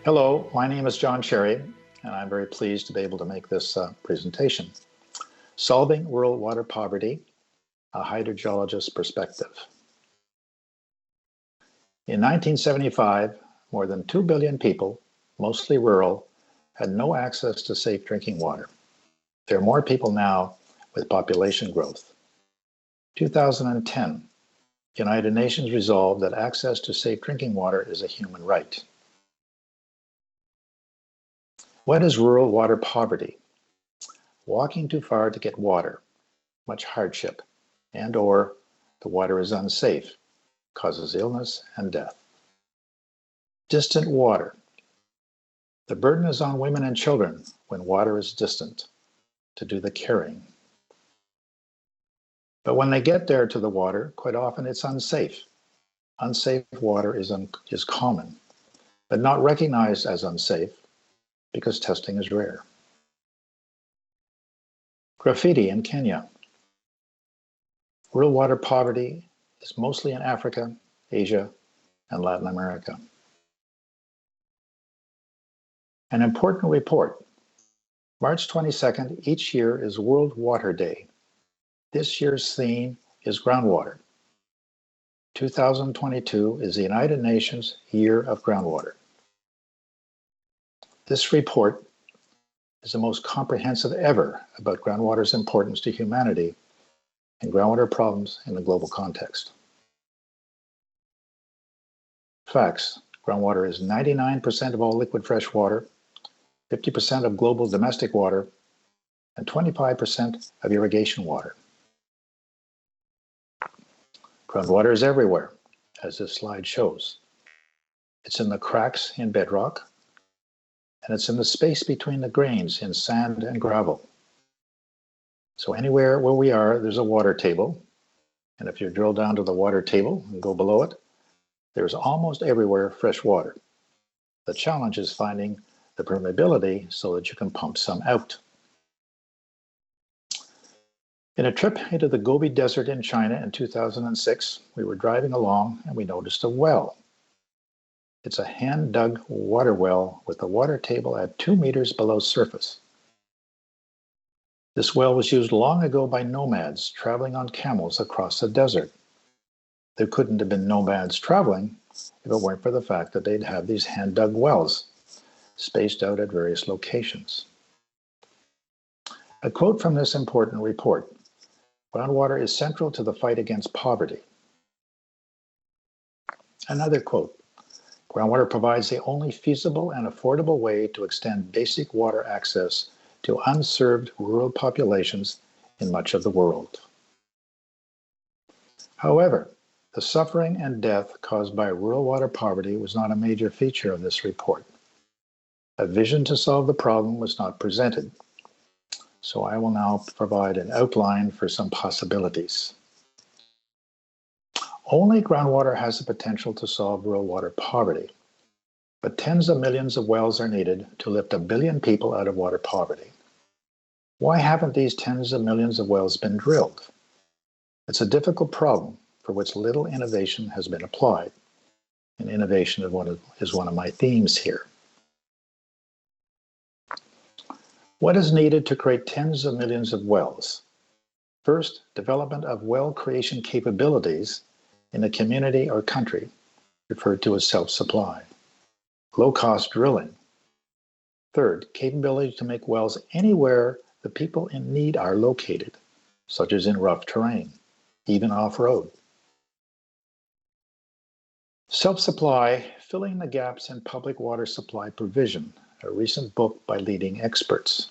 Hello, my name is John Cherry, and I'm very pleased to be able to make this presentation. Solving World Water Poverty, a Hydrogeologist Perspective. In 1975, more than 2 billion people, mostly rural, had no access to safe drinking water. There are more people now with population growth. 2010, the United Nations resolved that access to safe drinking water is a human right. What is rural water poverty? Walking too far to get water, much hardship, and/or the water is unsafe, causes illness and death. Distant water. The burden is on women and children when water is distant to do the carrying. But when they get there to the water, quite often it's unsafe. Unsafe water is common, but not recognized as unsafe because testing is rare. Graffiti in Kenya. Rural water poverty is mostly in Africa, Asia, and Latin America. An important report. March 22nd each year is World Water Day. This year's theme is groundwater. 2022 is the United Nations Year of Groundwater. This report is the most comprehensive ever about groundwater's importance to humanity and groundwater problems in the global context. Facts: groundwater is 99% of all liquid fresh water, 50% of global domestic water, and 25% of irrigation water. Groundwater is everywhere, as this slide shows. It's in the cracks in bedrock, and it's in the space between the grains in sand and gravel. So anywhere where we are, there's a water table. And if you drill down to the water table and go below it, there's almost everywhere fresh water. The challenge is finding the permeability so that you can pump some out. In a trip into the Gobi Desert in China in 2006, we were driving along and we noticed a well. It's a hand-dug water well with the water table at 2 meters below surface. This well was used long ago by nomads traveling on camels across the desert. There couldn't have been nomads traveling if it weren't for the fact that they'd have these hand-dug wells spaced out at various locations. A quote from this important report: "Groundwater is central to the fight against poverty." Another quote: "Groundwater provides the only feasible and affordable way to extend basic water access to unserved rural populations in much of the world." However, the suffering and death caused by rural water poverty was not a major feature of this report. A vision to solve the problem was not presented. So I will now provide an outline for some possibilities. Only groundwater has the potential to solve rural water poverty, but tens of millions of wells are needed to lift 1 billion people out of water poverty. Why haven't these tens of millions of wells been drilled? It's a difficult problem for which little innovation has been applied, and innovation is one of my themes here. What is needed to create tens of millions of wells? First, development of well creation capabilities in a community or country, referred to as self-supply. Low-cost drilling. Third, capability to make wells anywhere the people in need are located, such as in rough terrain, even off-road. Self-supply, filling the gaps in public water supply provision, a recent book by leading experts.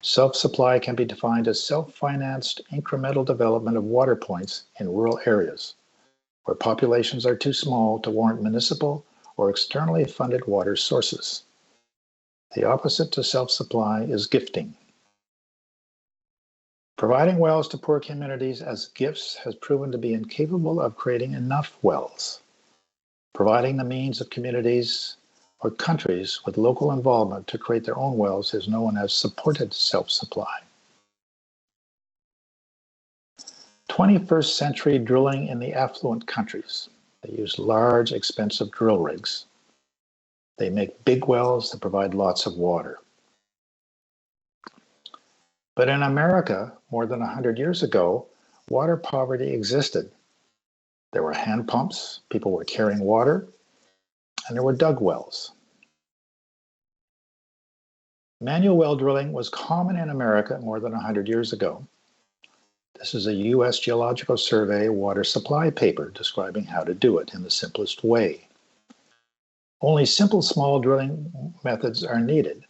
Self-supply can be defined as self-financed incremental development of water points in rural areas, where populations are too small to warrant municipal or externally funded water sources. The opposite to self-supply is gifting. Providing wells to poor communities as gifts has proven to be incapable of creating enough wells. Providing the means of communities or countries with local involvement to create their own wells is known as supported self-supply. 21st century drilling in the affluent countries. They use large, expensive drill rigs. They make big wells that provide lots of water. But in America, more than 100 years ago, water poverty existed. There were hand pumps, people were carrying water, and there were dug wells. Manual well drilling was common in America more than 100 years ago. This is a U.S. Geological Survey water supply paper describing how to do it in the simplest way. Only simple small drilling methods are needed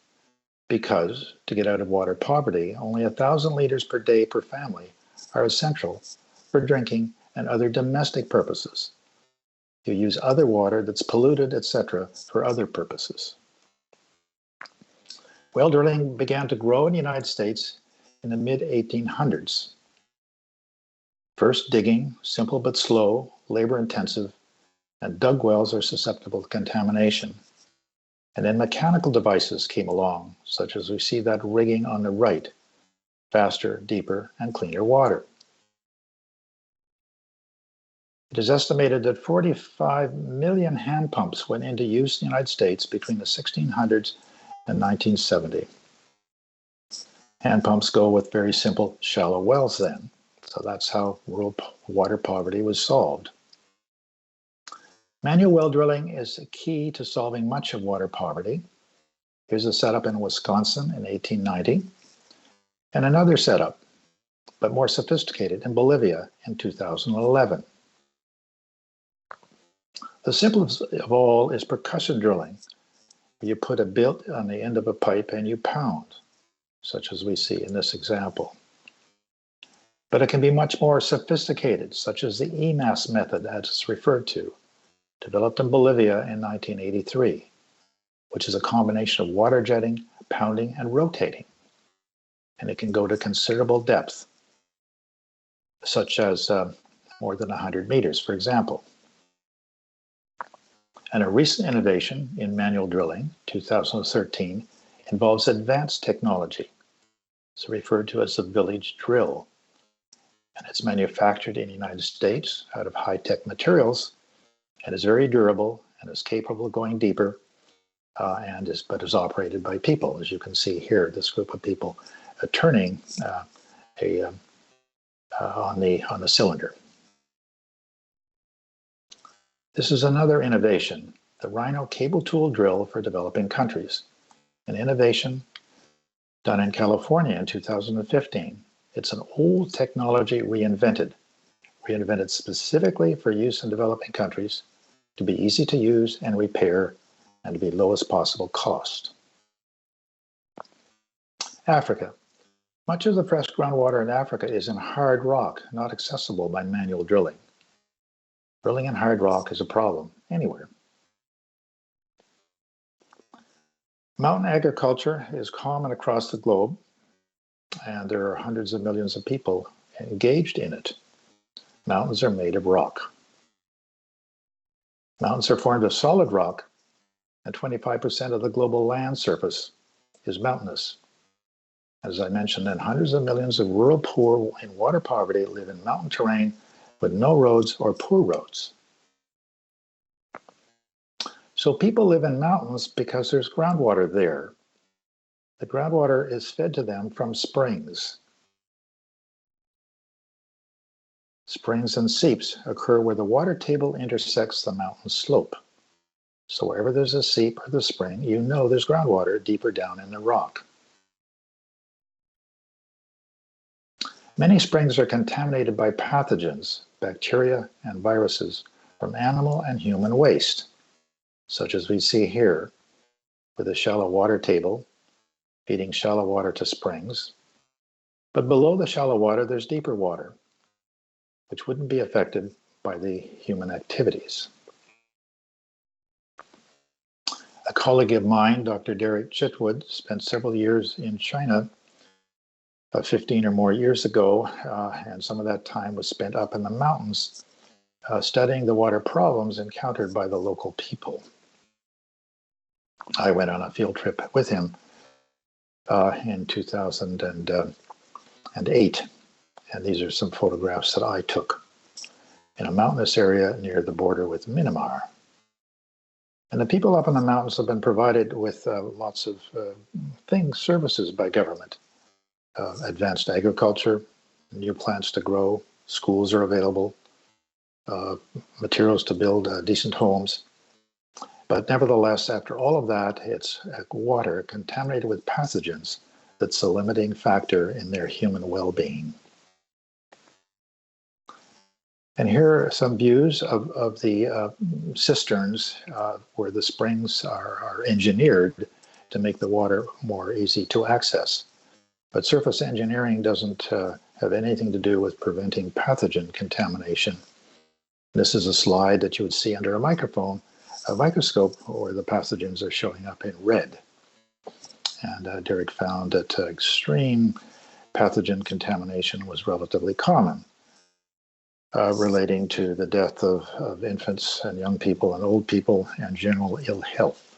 because, to get out of water poverty, only 1,000 liters per day per family are essential for drinking and other domestic purposes. You use other water that's polluted, etc., for other purposes. Well drilling began to grow in the United States in the mid-1800s. First digging, simple but slow, labor-intensive, and dug wells are susceptible to contamination. And then mechanical devices came along, such as we see that rigging on the right, faster, deeper, and cleaner water. It is estimated that 45 million hand pumps went into use in the United States between the 1600s and 1970. Hand pumps go with very simple, shallow wells then. So that's how rural water poverty was solved. Manual well drilling is a key to solving much of water poverty. Here's a setup in Wisconsin in 1890, and another setup, but more sophisticated, in Bolivia in 2011. The simplest of all is percussion drilling. You put a bit on the end of a pipe and you pound, such as we see in this example. But it can be much more sophisticated, such as the EMAS method as it's referred to, developed in Bolivia in 1983, which is a combination of water jetting, pounding, and rotating. And it can go to considerable depth, such as more than 100 meters, for example. And a recent innovation in manual drilling, 2013, involves advanced technology. It's referred to as the village drill. And it's manufactured in the United States out of high-tech materials and is very durable and is capable of going deeper but is operated by people. As you can see here, this group of people turning on the cylinder. This is another innovation, the Rhino cable tool drill for developing countries, an innovation done in California in 2015. It's an old technology reinvented specifically for use in developing countries, to be easy to use and repair, and to be lowest possible cost. Africa. Much of the fresh groundwater in Africa is in hard rock, not accessible by manual drilling. Drilling in hard rock is a problem anywhere. Mountain agriculture is common across the globe, and there are hundreds of millions of people engaged in it. Mountains are made of rock. Mountains are formed of solid rock, and 25% of the global land surface is mountainous. As I mentioned, then hundreds of millions of rural poor in water poverty live in mountain terrain with no roads or poor roads. So people live in mountains because there's groundwater there. The groundwater is fed to them from springs. Springs and seeps occur where the water table intersects the mountain slope. So wherever there's a seep or the spring, you know there's groundwater deeper down in the rock. Many springs are contaminated by pathogens, bacteria, and viruses from animal and human waste, such as we see here with a shallow water table feeding shallow water to springs. But below the shallow water, there's deeper water, which wouldn't be affected by the human activities. A colleague of mine, Dr. Derek Chitwood, spent several years in China, 15 or more years ago, and some of that time was spent up in the mountains studying the water problems encountered by the local people. I went on a field trip with him in 2008, and these are some photographs that I took in a mountainous area near the border with Myanmar. And the people up in the mountains have been provided with lots of services by government. Advanced agriculture, new plants to grow, schools are available, materials to build decent homes. But nevertheless, after all of that, it's water contaminated with pathogens that's a limiting factor in their human well-being. And here are some views of the cisterns where the springs are engineered to make the water more easy to access. But surface engineering doesn't have anything to do with preventing pathogen contamination. This is a slide that you would see under a microscope where the pathogens are showing up in red. And Derek found that extreme pathogen contamination was relatively common, relating to the death of infants and young people and old people and general ill health.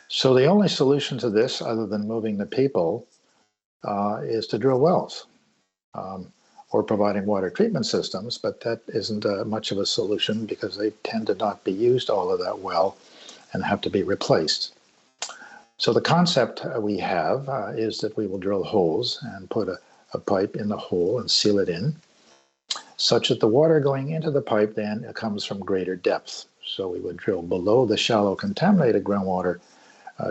So the only solution to this, other than moving the people, is to drill wells or providing water treatment systems, but that isn't much of a solution because they tend to not be used all of that well and have to be replaced. So the concept we have is that we will drill holes and put a pipe in the hole and seal it in, such that the water going into the pipe then comes from greater depth. So we would drill below the shallow contaminated groundwater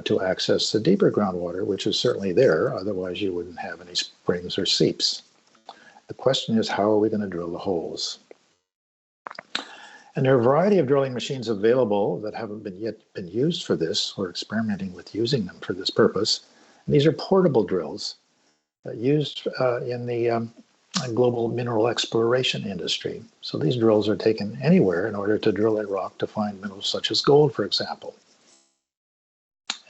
to access the deeper groundwater, which is certainly there, otherwise you wouldn't have any springs or seeps. The question is, how are we going to drill the holes? And there are a variety of drilling machines available that haven't yet been used for this. We're experimenting with using them for this purpose. And these are portable drills used in the global mineral exploration industry. So these drills are taken anywhere in order to drill in rock to find minerals such as gold, for example.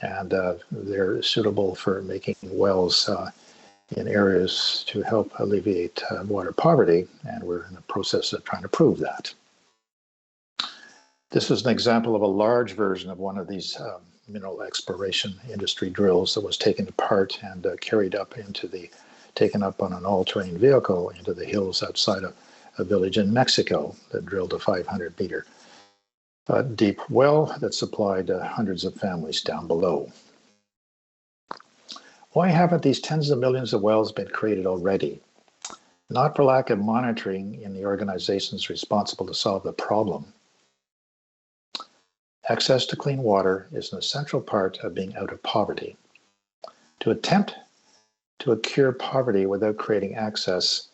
And they're suitable for making wells in areas to help alleviate water poverty, and we're in the process of trying to prove that. This is an example of a large version of one of these mineral exploration industry drills that was taken apart and taken up on an all-terrain vehicle into the hills outside of a village in Mexico that drilled a 500-meter deep well that supplied hundreds of families down below. Why haven't these tens of millions of wells been created already? Not for lack of monitoring in the organizations responsible to solve the problem. Access to clean water is an essential part of being out of poverty. To attempt to cure poverty without creating access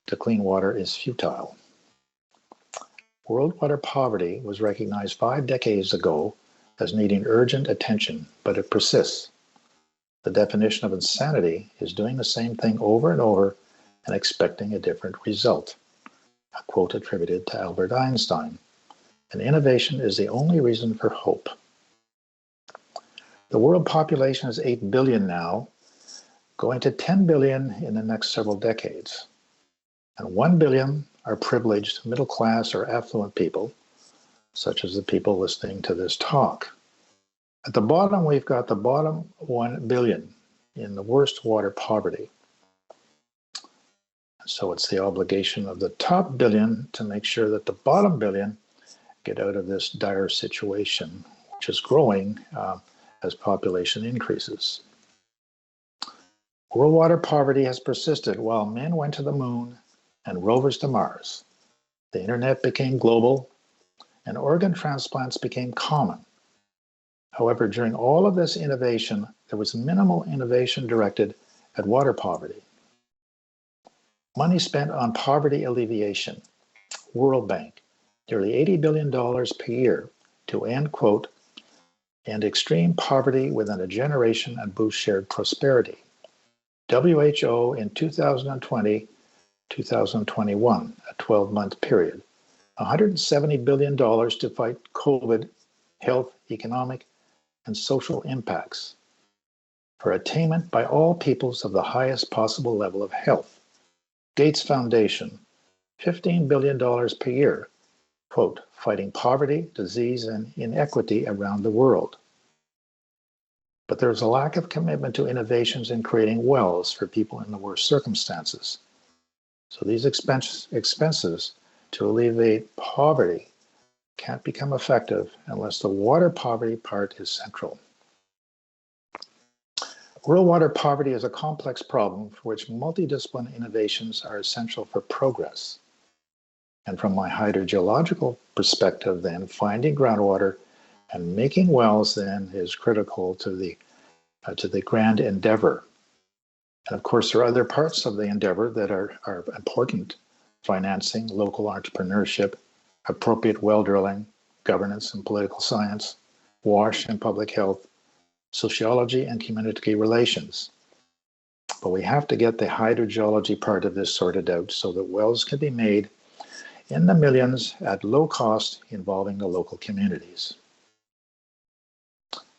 to clean water is futile. World water poverty was recognized 5 decades ago as needing urgent attention, but it persists. The definition of insanity is doing the same thing over and over and expecting a different result. A quote attributed to Albert Einstein. And innovation is the only reason for hope. The world population is 8 billion now, going to 10 billion in the next several decades. And 1 billion are privileged middle class or affluent people, such as the people listening to this talk. At the bottom, we've got the bottom 1 billion in the worst water poverty. So it's the obligation of the top billion to make sure that the bottom billion get out of this dire situation, which is growing as population increases. World water poverty has persisted while men went to the moon and rovers to Mars. The internet became global and organ transplants became common. However, during all of this innovation, there was minimal innovation directed at water poverty. Money spent on poverty alleviation, World Bank, nearly $80 billion per year to end, quote, end extreme poverty within a generation and boost shared prosperity. WHO in 2020-2021, a 12-month period, $170 billion to fight COVID, health, economic, and social impacts for attainment by all peoples of the highest possible level of health. Gates Foundation, $15 billion per year, quote, fighting poverty, disease, and inequity around the world. But there's a lack of commitment to innovations in creating wells for people in the worst circumstances. So these expenses to alleviate poverty can't become effective unless the water poverty part is central. Rural water poverty is a complex problem for which multidisciplinary innovations are essential for progress. And from my hydrogeological perspective, then, finding groundwater and making wells then is critical to the grand endeavor. And of course, there are other parts of the endeavor that are important: financing, local entrepreneurship, appropriate well drilling, governance and political science, WASH and public health, sociology and community relations. But we have to get the hydrogeology part of this sorted out so that wells can be made in the millions at low cost involving the local communities.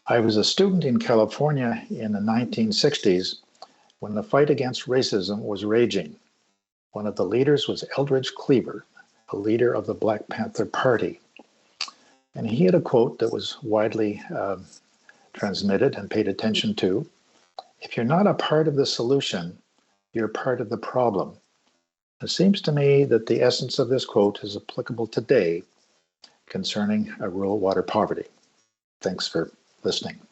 I was a student in California in the 1960s when the fight against racism was raging. One of the leaders was Eldridge Cleaver, a leader of the Black Panther Party. And he had a quote that was widely transmitted and paid attention to: "If you're not a part of the solution, you're part of the problem." It seems to me that the essence of this quote is applicable today concerning rural water poverty. Thanks for listening.